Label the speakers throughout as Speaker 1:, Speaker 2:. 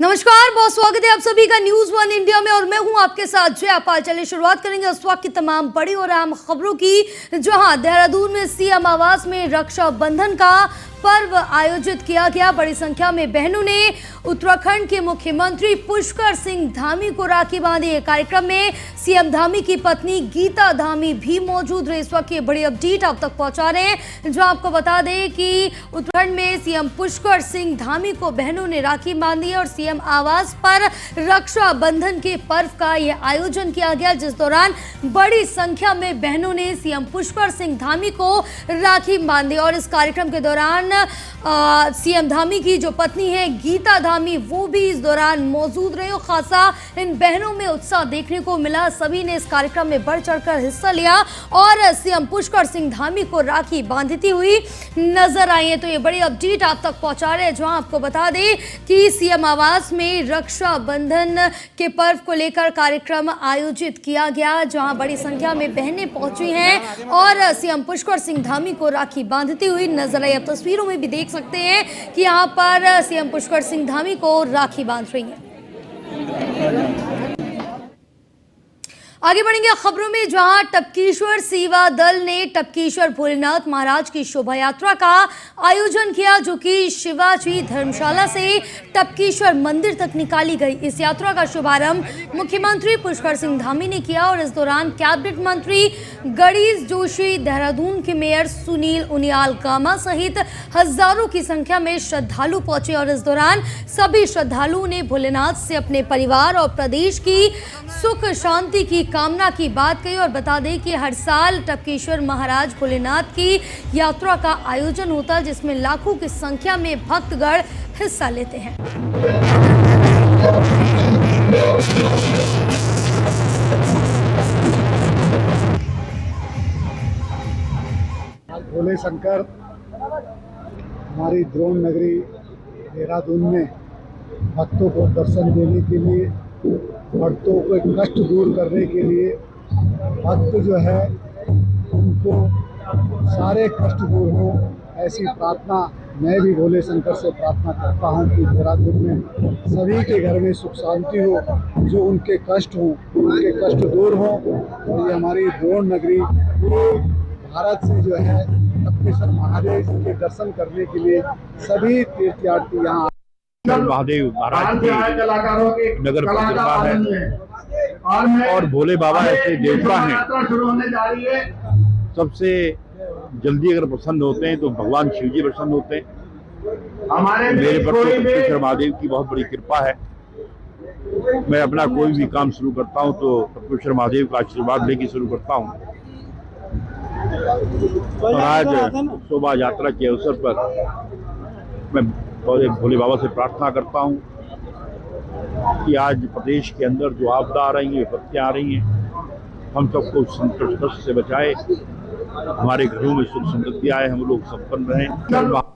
Speaker 1: नमस्कार, बहुत स्वागत है आप सभी का न्यूज वन इंडिया में और मैं हूं आपके साथ जयपाल। चलिए शुरुआत करेंगे उस वक्त की तमाम बड़ी और अहम खबरों की, जहां देहरादून में सीएम आवास में रक्षाबंधन का पर्व आयोजित किया गया। बड़ी संख्या में बहनों ने उत्तराखंड के मुख्यमंत्री पुष्कर सिंह धामी को राखी बांधी। कार्यक्रम में सीएम धामी की पत्नी गीता धामी भी मौजूद रहे। इस वक्त की बड़ी अपडेट आप तक पहुंचा रहे हैं, जो आपको बता दें कि उत्तराखंड में सीएम पुष्कर सिंह धामी को बहनों ने राखी बांधी और सीएम आवास पर रक्षाबंधन के पर्व का यह आयोजन किया गया, जिस दौरान बड़ी संख्या में बहनों ने सीएम पुष्कर सिंह धामी को राखी बांधी। और इस कार्यक्रम के दौरान सीएम धामी की जो पत्नी है गीता धामी, वो भी इस दौरान मौजूद रहे। खासा इन बहनों में उत्साह देखने को मिला। सभी ने इस कार्यक्रम में बढ़ चढ़कर हिस्सा लिया और सीएम पुष्कर सिंह धामी को राखी बांधती हुई नजर आई है। तो ये बड़ी अपडेट आप तक पहुंचा रहे हैं, जहां आपको बता दें कि सीएम आवास में रक्षाबंधन के पर्व को लेकर कार्यक्रम आयोजित किया गया, जहां बड़ी संख्या में बहनें पहुंची हैं और सीएम पुष्कर सिंह धामी को राखी बांधती हुई नजर आई। अब तस्वीरों में भी देख सकते हैं कि यहाँ पर सीएम पुष्कर सिंह धामी को राखी बांध रही हैं। आगे बढ़ेंगे खबरों में, जहां टपकेश्वर सेवा दल ने टपकेश्वर भोलेनाथ महाराज की शोभा यात्रा का आयोजन किया, जो कि शिवाजी धर्मशाला से टपकेश्वर मंदिर तक निकाली गई। इस यात्रा का शुभारंभ मुख्यमंत्री पुष्कर सिंह धामी ने किया और इस दौरान कैबिनेट मंत्री गणेश जोशी, देहरादून के मेयर सुनील उनियाल गामा सहित हजारों की संख्या में श्रद्धालु पहुंचे। और इस दौरान सभी श्रद्धालुओं ने भोलेनाथ से अपने परिवार और प्रदेश की सुख शांति की कामना की बात कही। और बता दें कि हर साल टपकेश्वर महाराज भोलेनाथ की यात्रा का आयोजन होता है, जिसमें लाखों की संख्या में भक्तगण हिस्सा लेते हैं।
Speaker 2: भोले शंकर हमारी द्रोण नगरी देहरादून में भक्तों को दर्शन देने के लिए, भक्तों के कष्ट दूर करने के लिए, भक्त जो है उनको सारे कष्ट दूर हो, ऐसी प्रार्थना मैं भी भोले शंकर से प्रार्थना करता हूं कि देहरादून में सभी के घर में सुख शांति हो, जो उनके कष्ट हो उनके कष्ट दूर हो। और ये हमारी द्रोण नगरी पूरे भारत से जो है टपकेश्वर महादेव के दर्शन करने के लिए सभी तीर्थयात्री यहाँ
Speaker 3: महादेव महाराज की नगर परिक्रमा है और भोले बाबा ऐसे देवता हैं, सबसे जल्दी अगर प्रसन्न होते हैं तो भगवान शिव जी प्रसन्न होते हैं। मेरे पर टपकेश्वर महादेव की बहुत बड़ी कृपा है। मैं अपना कोई भी काम शुरू करता हूं तो टपकेश्वर महादेव का आशीर्वाद लेके शुरू करता हूं। और आज शोभा यात्रा के अवसर पर मैं भोले बाबा से प्रार्थना करता हूं कि आज प्रदेश के अंदर जो आपदा आ रही है, विपत्तियां आ रही हैं, हम सबको संकट कष्ट से बचाए, हमारे घरों में सुख समृद्धि आए, हम लोग संपन्न रहें।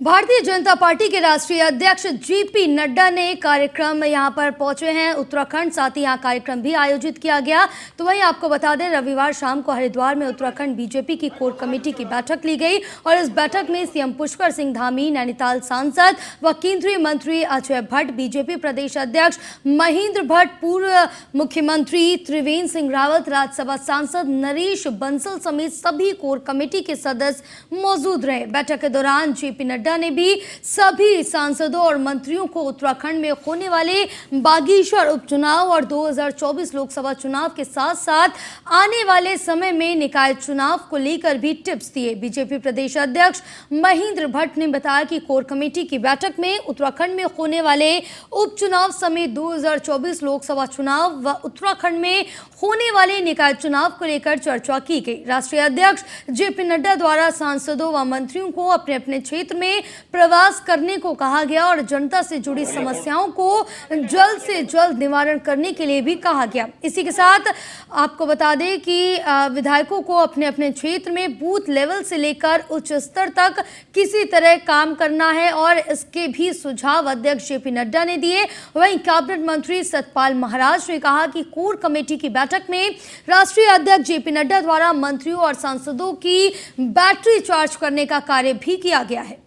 Speaker 1: भारतीय जनता पार्टी के राष्ट्रीय अध्यक्ष जेपी नड्डा ने कार्यक्रम यहां पर पहुंचे हैं उत्तराखंड, साथ ही यहां कार्यक्रम भी आयोजित किया गया। तो वहीं आपको बता दें, रविवार शाम को हरिद्वार में उत्तराखंड बीजेपी की कोर कमेटी की बैठक ली गई और इस बैठक में सीएम पुष्कर सिंह धामी, नैनीताल सांसद व केंद्रीय मंत्री अजय भट्ट, बीजेपी प्रदेश अध्यक्ष महेंद्र भट्ट, पूर्व मुख्यमंत्री त्रिवेंद्र सिंह रावत, राज्यसभा सांसद नरेश बंसल समेत सभी कोर कमेटी के सदस्य मौजूद रहे। बैठक के दौरान जेपी नड्डा ने भी सभी सांसदों और मंत्रियों को उत्तराखंड में होने वाले बागेश्वर उपचुनाव और 2024 लोकसभा चुनाव के साथ साथ आने वाले समय में निकाय चुनाव को लेकर भी टिप्स दिए। बीजेपी प्रदेश अध्यक्ष महेंद्र भट्ट ने बताया कि कोर कमेटी की बैठक में उत्तराखंड में होने वाले उपचुनाव समेत 2024 लोकसभा चुनाव व उत्तराखंड में होने वाले निकाय चुनाव को लेकर चर्चा की गई। राष्ट्रीय अध्यक्ष जेपी नड्डा द्वारा सांसदों व मंत्रियों को अपने अपने क्षेत्र में प्रवास करने को कहा गया और जनता से जुड़ी समस्याओं को जल्द से जल्द निवारण करने के लिए भी कहा गया। इसी के साथ आपको बता दें कि विधायकों को अपने अपने क्षेत्र में बूथ लेवल से लेकर उच्च स्तर तक किसी तरह काम करना है और इसके भी सुझाव अध्यक्ष जेपी नड्डा ने दिए। वहीं कैबिनेट मंत्री सतपाल महाराज ने कहा कि कोर कमेटी की बैठक में राष्ट्रीय अध्यक्ष जेपी नड्डा द्वारा मंत्रियों और सांसदों की बैटरी चार्ज करने का कार्य भी किया गया है।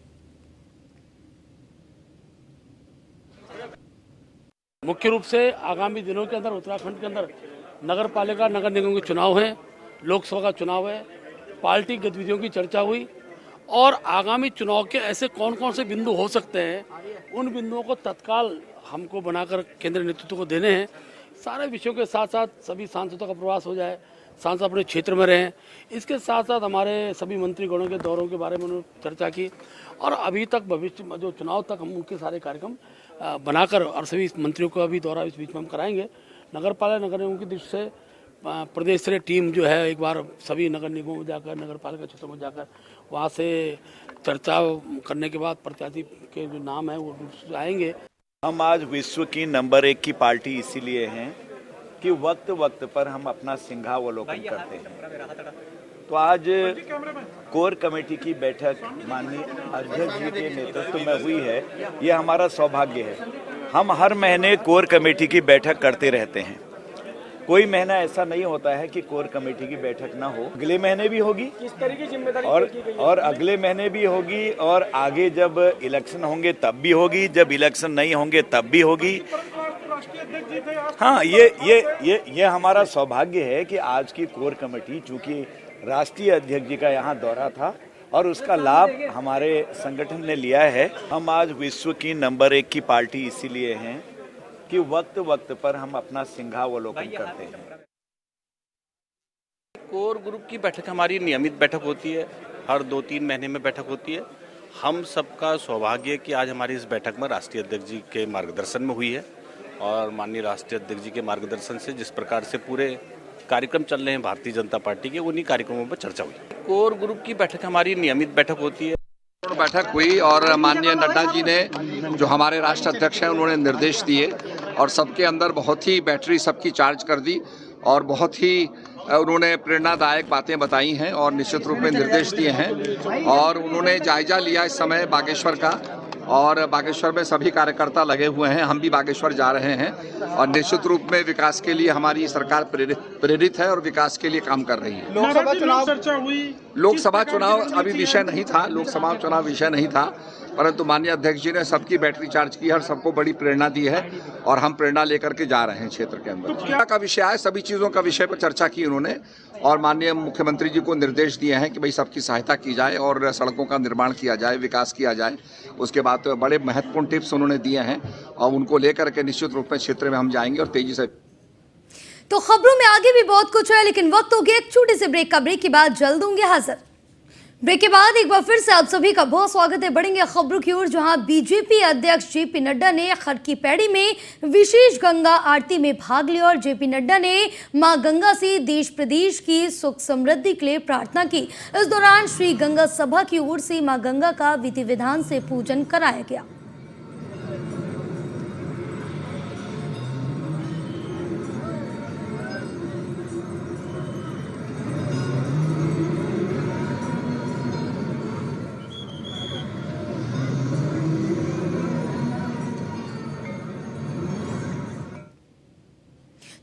Speaker 4: मुख्य रूप से आगामी दिनों के अंदर उत्तराखंड के अंदर नगर पालिका नगर निगम के चुनाव हैं, लोकसभा का चुनाव है, पार्टी गतिविधियों की चर्चा हुई और आगामी चुनाव के ऐसे कौन कौन से बिंदु हो सकते हैं उन बिंदुओं को तत्काल हमको बनाकर केंद्रीय नेतृत्व को देने हैं। सारे विषयों के साथ साथ सभी सांसदों का प्रवास हो जाए, सांसद अपने क्षेत्र में रहें, इसके साथ साथ हमारे सभी मंत्रीगणों के दौरों के बारे में उन्होंने चर्चा की और अभी तक भविष्य में जो चुनाव तक हम उनके सारे कार्यक्रम बनाकर और सभी मंत्रियों का भी दौरा इस बीच में हम कराएंगे। नगर पालिका नगर निगम की दृष्टि से प्रदेश स्तरीय टीम जो है एक बार सभी नगर निगमों में जाकर नगर पालिका क्षेत्रों में जाकर वहाँ से चर्चा करने के बाद प्रत्याशी के जो नाम है वो आएंगे।
Speaker 5: हम आज विश्व की नंबर 1 की पार्टी इसीलिए हैं कि वक्त वक्त पर हम अपना सिंहावलोकन करते हैं। तो आज कोर कमेटी की बैठक माननीय अध्यक्ष जी के नेतृत्व में हुई है, ये हमारा सौभाग्य है। हम हर महीने कोर कमेटी की बैठक करते रहते हैं। कोई महीना ऐसा नहीं होता है कि कोर कमेटी की बैठक ना हो। अगले महीने भी होगी, किस तरह की जिम्मेदारी और अगले महीने भी होगी और आगे जब इलेक्शन होंगे तब भी होगी, जब इलेक्शन नहीं होंगे तब भी होगी। हाँ, ये हमारा सौभाग्य है कि आज की कोर कमेटी, चूंकि राष्ट्रीय अध्यक्ष जी का यहाँ दौरा था और उसका लाभ हमारे संगठन ने लिया है। हम आज विश्व की नंबर 1 की पार्टी इसीलिए हैं कि वक्त वक्त पर हम अपना सिंहावलोकन करते हैं।
Speaker 6: कोर ग्रुप की बैठक हमारी नियमित बैठक होती है, हर 2-3 महीने में बैठक होती है। हम सबका सौभाग्य है कि आज हमारी इस बैठक में राष्ट्रीय अध्यक्ष जी के मार्गदर्शन में हुई है और माननीय राष्ट्रीय अध्यक्ष जी के मार्गदर्शन से जिस प्रकार से पूरे कार्यक्रम चल रहे हैं भारतीय जनता पार्टी के, उन्हीं कार्यक्रमों पर चर्चा हुई। कोर ग्रुप की बैठक हमारी नियमित बैठक होती है।
Speaker 7: बैठक हुई और माननीय नड्डा जी ने, जो हमारे राष्ट्र अध्यक्ष हैं, उन्होंने निर्देश दिए और सबके अंदर बहुत ही बैटरी सबकी चार्ज कर दी और बहुत ही उन्होंने प्रेरणादायक बातें बताई हैं और निश्चित रूप में निर्देश दिए हैं। और उन्होंने जायजा लिया इस समय बागेश्वर का और बागेश्वर में सभी कार्यकर्ता लगे हुए हैं, हम भी बागेश्वर जा रहे हैं और निश्चित रूप में विकास के लिए हमारी सरकार प्रेरित है और विकास के लिए काम कर रही है।
Speaker 8: लोकसभा चुनाव चर्चा हुई,
Speaker 7: लोकसभा चुनाव अभी विषय नहीं था, लोकसभा चुनाव विषय नहीं था, परंतु माननीय अध्यक्ष जी ने सबकी बैटरी चार्ज की है और सबको बड़ी प्रेरणा दी है और हम प्रेरणा लेकर के जा रहे हैं क्षेत्र के अंदर। क्या का विषय है, सभी चीज़ों का विषय पर चर्चा की उन्होंने और माननीय मुख्यमंत्री जी को निर्देश दिए हैं कि भाई सबकी सहायता की जाए और सड़कों का निर्माण किया जाए, विकास किया जाए। उसके बाद तो बड़े महत्वपूर्ण टिप्स उन्होंने दिए हैं और उनको लेकर के निश्चित रूप में क्षेत्र में हम जाएंगे और तेजी से।
Speaker 1: तो खबरों में आगे भी बहुत कुछ है, लेकिन वक्त हो गया एक छोटे से ब्रेक का। ब्रेक के बाद जल्द होंगे हाजिर। ब्रेक के बाद एक बार फिर से आप सभी का बहुत स्वागत है। बढ़ेंगे खबरों की ओर, जहां बीजेपी अध्यक्ष जेपी नड्डा ने खर की पैड़ी में विशेष गंगा आरती में भाग लिया और जेपी नड्डा ने मां गंगा से देश प्रदेश की सुख समृद्धि के लिए प्रार्थना की। इस दौरान श्री गंगा सभा की ओर से मां गंगा का विधि विधान से पूजन कराया गया।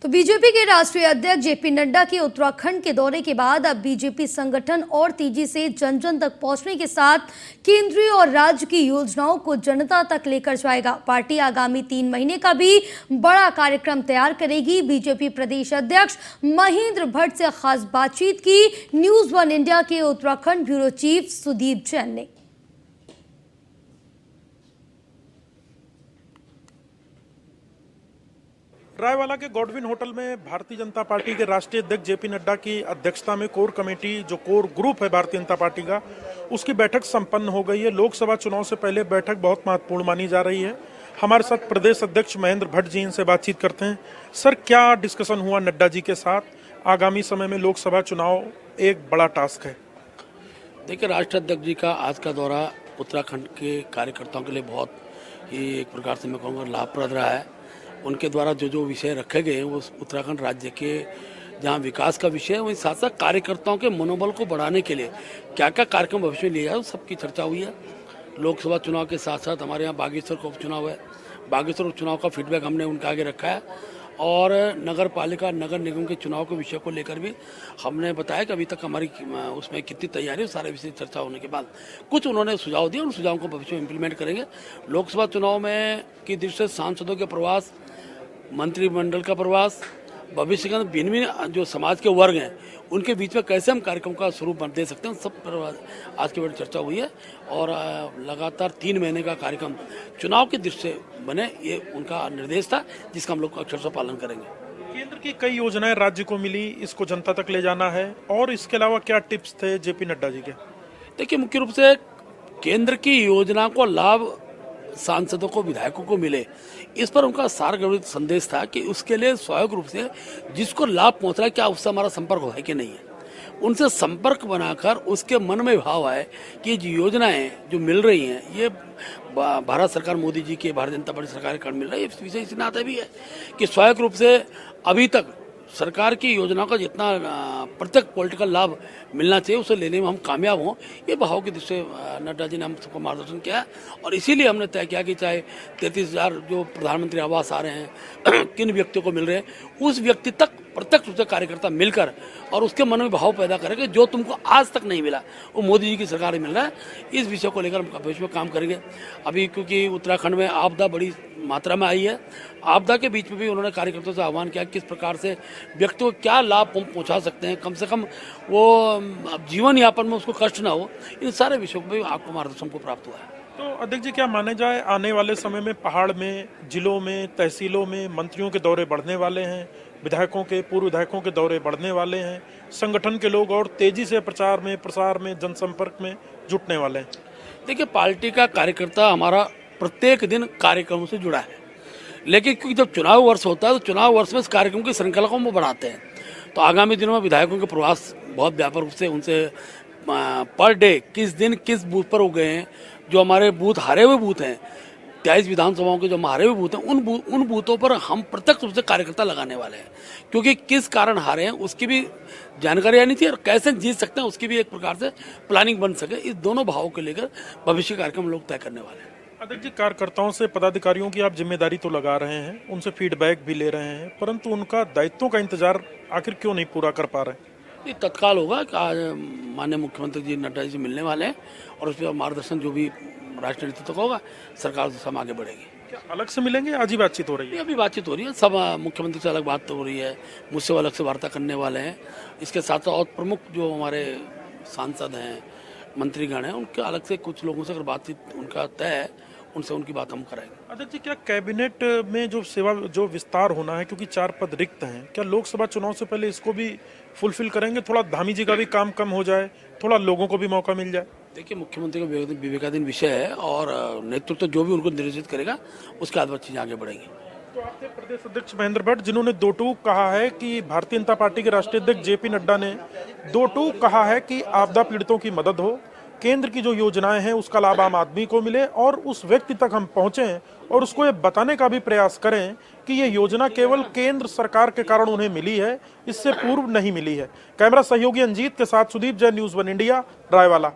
Speaker 1: तो बीजेपी के राष्ट्रीय अध्यक्ष जेपी नड्डा के उत्तराखंड के दौरे के बाद अब बीजेपी संगठन और तेजी से जन जन तक पहुंचने के साथ केंद्रीय और राज्य की योजनाओं को जनता तक लेकर जाएगा। पार्टी आगामी 3 महीने का भी बड़ा कार्यक्रम तैयार करेगी। बीजेपी प्रदेश अध्यक्ष महेंद्र भट्ट से खास बातचीत की न्यूज़ 1 इंडिया के उत्तराखंड ब्यूरो चीफ सुदीप जैन ने।
Speaker 8: रायवाला के गॉडविन होटल में भारतीय जनता पार्टी के राष्ट्रीय अध्यक्ष जेपी नड्डा की अध्यक्षता में कोर कमेटी, जो कोर ग्रुप है भारतीय जनता पार्टी का, उसकी बैठक संपन्न हो गई है। लोकसभा चुनाव से पहले बैठक बहुत महत्वपूर्ण मानी जा रही है। हमारे साथ प्रदेश अध्यक्ष महेंद्र भट्ट जी, इनसे बातचीत करते हैं। सर, क्या डिस्कशन हुआ नड्डा जी के साथ? आगामी समय में लोकसभा चुनाव एक बड़ा टास्क है।
Speaker 4: देखिए, राष्ट्रीय अध्यक्ष जी का आज का दौरा उत्तराखंड के कार्यकर्ताओं के लिए बहुत ही एक प्रकार से मैं कहूँगा लाभप्रद रहा है। उनके द्वारा जो जो विषय रखे गए हैं वो उत्तराखंड राज्य के जहाँ विकास का विषय है, वहीं साथ साथ कार्यकर्ताओं के मनोबल को बढ़ाने के लिए क्या क्या कार्यक्रम भविष्य में लिया जाए, सबकी चर्चा हुई है। लोकसभा चुनाव के साथ साथ हमारे यहाँ बागेश्वर का उपचुनाव है। बागेश्वर उपचुनाव का फीडबैक हमने उनके आगे रखा है और नगर पालिका नगर निगम के चुनाव के विषय को लेकर भी हमने बताया कि अभी तक हमारी उसमें कितनी तैयारी है। सारे विषय चर्चा होने के बाद कुछ उन्होंने सुझाव दिए, उन सुझावों को भविष्य में इम्प्लीमेंट करेंगे। लोकसभा चुनाव में की दृष्टि से सांसदों के प्रवास मंत्रिमंडल का प्रवास, भविष्य के अंदर भिन्न भिन्न जो समाज के वर्ग हैं उनके बीच में कैसे हम कार्यक्रम का स्वरूप दे सकते हैं, सब पर आज की बड़ी चर्चा हुई है। और लगातार 3 महीने का कार्यक्रम चुनाव की दृष्टि से बने, ये उनका निर्देश था जिसका हम लोग अक्षर से पालन करेंगे।
Speaker 8: केंद्र की कई योजनाएं राज्य को मिली, इसको जनता तक ले जाना है, और इसके अलावा क्या टिप्स थे जेपी नड्डा जी के?
Speaker 4: देखिए, मुख्य रूप से केंद्र की योजना को लाभ सांसदों को, विधायकों को मिले, इस पर उनका सार्वजनिक संदेश था कि उसके लिए स्वाभाविक रूप से जिसको लाभ पहुंच रहा है क्या उससे हमारा संपर्क है कि नहीं है, उनसे संपर्क बनाकर उसके मन में भाव आए कि ये योजनाएं जो मिल रही हैं ये भारत सरकार, मोदी जी की भारतीय जनता पार्टी सरकार के कारण मिल रहा है। इस विषय इस नाते भी है कि स्वाभाविक रूप से अभी तक सरकार की योजनाओं का जितना प्रत्येक पॉलिटिकल लाभ मिलना चाहिए उसे लेने में हम कामयाब हों, ये भाव की दृष्टि से नड्डा जी ने हम सबको मार्गदर्शन किया है। और इसीलिए हमने तय किया कि चाहे 33,000 जो प्रधानमंत्री आवास आ रहे हैं किन व्यक्तियों को मिल रहे हैं, उस व्यक्ति तक प्रत्यक्ष रूप से कार्यकर्ता मिलकर और उसके मन में भाव पैदा करेंगे जो तुमको आज तक नहीं मिला वो मोदी जी की सरकार में मिल रहा है। इस विषय को लेकर हम भविष्य में काम करेंगे। अभी क्योंकि उत्तराखंड में आपदा बड़ी मात्रा में आई है, आपदा के बीच में भी उन्होंने कार्यकर्ताओं से आह्वान किया किस प्रकार से व्यक्ति को क्या लाभ पहुंचा सकते हैं, कम से कम वो जीवन यापन में उसको कष्ट ना हो। इन सारे विषयों में भी आपको मार्गदर्शन को प्राप्त हुआ है।
Speaker 8: तो अध्यक्ष जी, क्या माने जाए आने वाले समय में पहाड़ में, जिलों में, तहसीलों में मंत्रियों के दौरे बढ़ने वाले हैं, विधायकों के, पूर्व विधायकों के दौरे बढ़ने वाले हैं, संगठन के लोग और तेजी से प्रचार में, प्रसार में, जनसंपर्क में जुटने वाले हैं?
Speaker 4: देखिए, पार्टी का कार्यकर्ता हमारा प्रत्येक दिन कार्यक्रमों से जुड़ा है, लेकिन क्योंकि जब चुनाव वर्ष होता है तो चुनाव वर्ष में इस कार्यक्रम की श्रृंखला को हम बढ़ाते हैं। तो आगामी दिनों में विधायकों के प्रवास बहुत व्यापक रूप से उनसे पर डे किस दिन किस बूथ पर हो गए हैं, जो हमारे बूथ हारे हुए बूथ हैं, 23 विधानसभाओं के जो हारे हुए बूथ हैं, उन बूथों पर हम प्रत्यक्ष रूप से कार्यकर्ता लगाने वाले हैं, क्योंकि किस कारण हारे हैं उसकी भी जानकारी आनी चाहिए और कैसे जीत सकते हैं उसकी भी एक प्रकार से प्लानिंग बन सके। इस दोनों भावों को लेकर भविष्य कार्यक्रम लोग तय करने वाले हैं।
Speaker 8: अध्यक्ष जी, कार्यकर्ताओं से, पदाधिकारियों की आप जिम्मेदारी तो लगा रहे हैं, उनसे फीडबैक भी ले रहे हैं, परंतु उनका दायित्वों का इंतजार आखिर क्यों नहीं पूरा कर पा रहे हैं?
Speaker 4: ये तत्काल होगा कि आज माननीय मुख्यमंत्री जी नड्डा जी से मिलने वाले हैं और उस पर मार्गदर्शन जो भी राष्ट्रीय नेतृत्व का होगा, सरकार से हम आगे बढ़ेगी।
Speaker 8: क्या अलग से मिलेंगे? आज ही बातचीत हो रही है?
Speaker 4: अभी बातचीत हो रही है, सब मुख्यमंत्री से अलग बात तो हो रही है, मुझसे वो अलग से वार्ता करने वाले हैं। इसके साथ साथ और प्रमुख जो हमारे सांसद हैं, मंत्रीगण हैं, उनके अलग से कुछ लोगों से अगर बातचीत उनका तय है, उनसे उनकी बात हम कराएंगे।
Speaker 8: अध्यक्ष जी, क्या कैबिनेट में जो विस्तार होना है, क्योंकि 4 पद रिक्त हैं, क्या लोकसभा चुनाव से पहले इसको भी फुलफिल करेंगे? थोड़ा धामी जी का भी काम कम हो जाए, थोड़ा लोगों को भी मौका मिल जाए।
Speaker 4: देखिए, मुख्यमंत्री का विवेकाधीन विषय है और नेतृत्व जो भी उनको निर्देशित करेगा उसके आधार पर चीजें आगे बढ़ेंगी।
Speaker 8: तो आपके प्रदेश अध्यक्ष महेंद्र भट्ट, जिन्होंने 2 टूक कहा है कि भारतीय जनता पार्टी के राष्ट्रीय अध्यक्ष जेपी नड्डा ने 2 टूक कहा है कि आपदा पीड़ितों की मदद हो, केंद्र की जो योजनाएं हैं उसका लाभ आम आदमी को मिले और उस व्यक्ति तक हम पहुंचें और उसको ये बताने का भी प्रयास करें कि ये योजना केवल केंद्र सरकार के कारण उन्हें मिली है, इससे पूर्व नहीं मिली है। कैमरा सहयोगी अंजीत के साथ सुदीप जैन, न्यूज़ 1 इंडिया, रायवाला।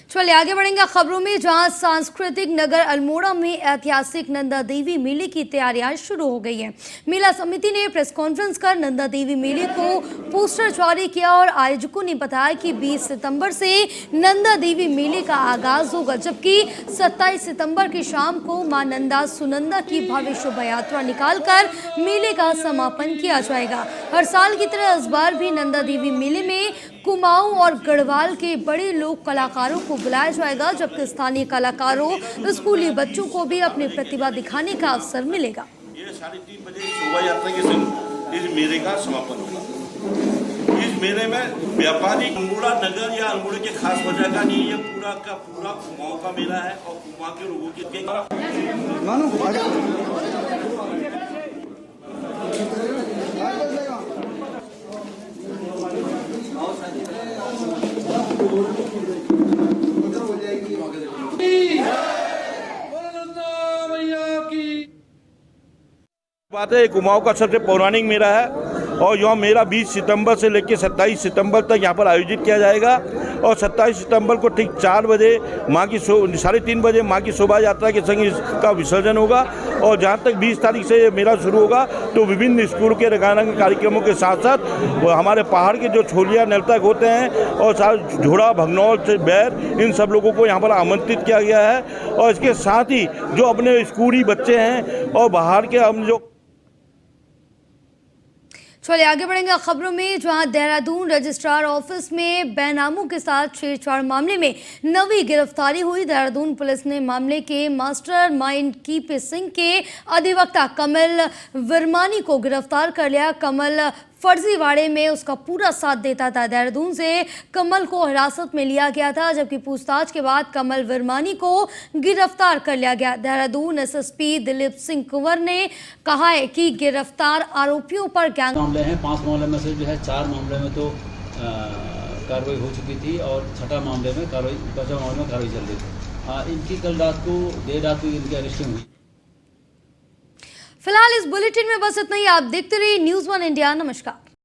Speaker 1: चलिए आगे बढ़ेंगे खबरों में, जहां सांस्कृतिक नगर अल्मोड़ा में ऐतिहासिक नंदा देवी मेले की तैयारियां शुरू हो गई हैं। मेला समिति ने प्रेस कॉन्फ्रेंस कर नंदा देवी मेले को पोस्टर जारी किया और आयोजकों ने बताया कि 20 सितंबर से नंदा देवी मेले का आगाज होगा, जबकि 27 सितंबर की शाम को मां नंदा सुनंदा की भव्य शोभा यात्रा निकालकर मेले का समापन किया जाएगा। हर साल की तरह इस बार भी नंदा देवी मेले में कुमाऊं और गढ़वाल के बड़े लोक कलाकारों को बुलाया जाएगा, जबकि स्थानीय कलाकारों, स्कूली बच्चों को भी अपनी प्रतिभा दिखाने का अवसर मिलेगा।
Speaker 9: ये 3:30 बजे शोभा यात्रा के संग इस मेले का समापन होगा। इस मेले में व्यापारी अल्मोड़ा नगर या अल्मोड़ा के खास वजह का नहीं, ये पूरा का पूरा कुमाऊं का मेला है और कुमाऊं के लोगों के बात है। कुमाऊं का सबसे पौराणिक मेला है और यह मेला 20 सितंबर से लेकर 27 सितंबर तक यहाँ पर आयोजित किया जाएगा। और 27 सितंबर को ठीक 4 बजे माँ की 3:30 बजे माँ की शोभा यात्रा के संग इसका विसर्जन होगा। और जहाँ तक 20 तारीख से ये मेला शुरू होगा तो विभिन्न स्कूल के रंगारंग कार्यक्रमों के साथ साथ हमारे पहाड़ के जो छोलिया नर्तक होते हैं और साथ झोड़ा भगनौल बैर इन सब लोगों को यहाँ पर आमंत्रित किया गया है। और इसके साथ ही जो अपने स्कूली बच्चे हैं और बाहर के हम जो
Speaker 1: चलिए आगे बढ़ेंगे खबरों में, जहां देहरादून रजिस्ट्रार ऑफिस में बेनामों के साथ छेड़छाड़ मामले में नवी गिरफ्तारी हुई। देहरादून पुलिस ने मामले के मास्टरमाइंड कीपी सिंह के अधिवक्ता कमल वर्मानी को गिरफ्तार कर लिया। कमल फर्जीवाड़े में उसका पूरा साथ देता था। देहरादून से कमल को हिरासत में लिया गया था, जबकि पूछताछ के बाद कमल वर्मानी को गिरफ्तार कर लिया गया। देहरादून एसएसपी दिलीप सिंह कुंवर ने कहा है कि गिरफ्तार आरोपियों पर गैंग
Speaker 10: मामले हैं। 5 मामले में से जो है 4 मामले में तो कार्रवाई हो चुकी थी और 6ठा मामले में कार्रवाई, 5वां मामले में कार्रवाई चल रही थी। इनकी कल रात को देर रात को इनकी अरेस्टिंग हुई।
Speaker 1: फिलहाल इस बुलेटिन में बस इतना ही। आप देखते रहिए न्यूज़ 1 इंडिया। नमस्कार।